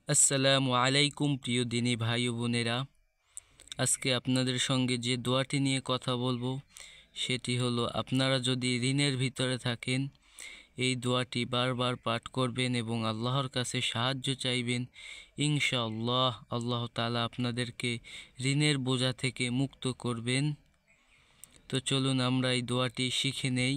আসসালামু আলাইকুম প্রিয় দিনী ভাই ও বোনেরা, আজকে আপনাদের সঙ্গে যে দোয়াটি নিয়ে কথা বলবো সেটি হলো, আপনারা যদি ঋণের ভিতরে থাকেন এই দোয়াটি বারবার পাঠ করবেন এবং আল্লাহর কাছে সাহায্য চাইবেন। ইনশাআল্লাহ আল্লাহ তাআলা আপনাদেরকে ঋণের বোঝা থেকে মুক্ত করবেন। তো চলুন আমরা এই দোয়াটি শিখে নেই।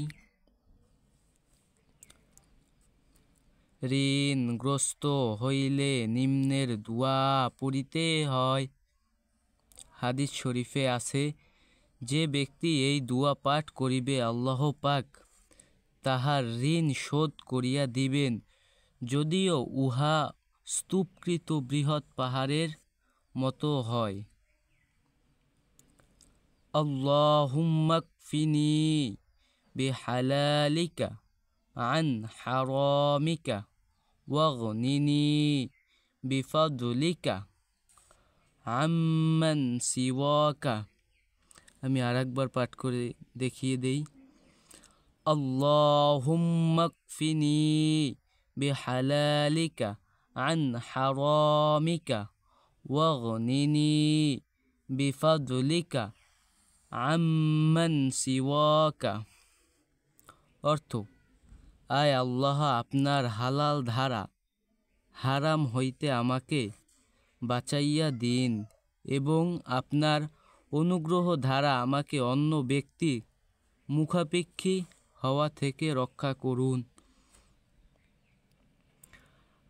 ঋণগ্রস্ত হইলে নিম্নের দোয়া পড়িতে হয়। হাদিস শরীফে আছে, যে ব্যক্তি এই দোয়া পাঠ করিবে আল্লাহ পাক তাহার ঋণ শোধ করিয়া দিবেন, যদিও উহা স্তূপকৃত বৃহৎ পাহাড়ের মতো হয়। আল্লাহুম্মা কফিনি বিহালালিকা আন হারামিকা ওয়াগনিনি বিফাদলিকা আম্মান সিওয়াকা। আমি আরেকবার পাঠ করে দেখিয়ে দেই। আল্লাহুম্মা কফিনি বিহালালিকা আন হারামিকা ওয়াগনিনি বিফাদলিকা আম্মান সিওয়াকা। অর্থ, আয় আল্লাহ, আপনার হালাল ধারা হারাম হইতে আমাকে বাঁচাইয়া দিন এবং আপনার অনুগ্রহ ধারা আমাকে অন্য ব্যক্তি মুখাপেক্ষী হওয়া থেকে রক্ষা করুন।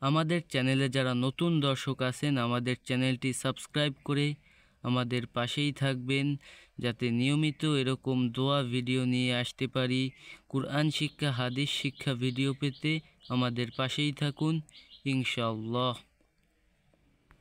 আমাদের চ্যানেলে যারা নতুন দর্শক আছেন, আমাদের চ্যানেলটি সাবস্ক্রাইব করে আমাদের পাশেই থাকবেন, যাতে নিয়মিত এরকম দোয়া ভিডিও নিয়ে আসতে পারি। কুরআন শিক্ষা, হাদিস শিক্ষা ভিডিও পেতে আমাদের পাশেই থাকুন ইনশাআল্লাহ।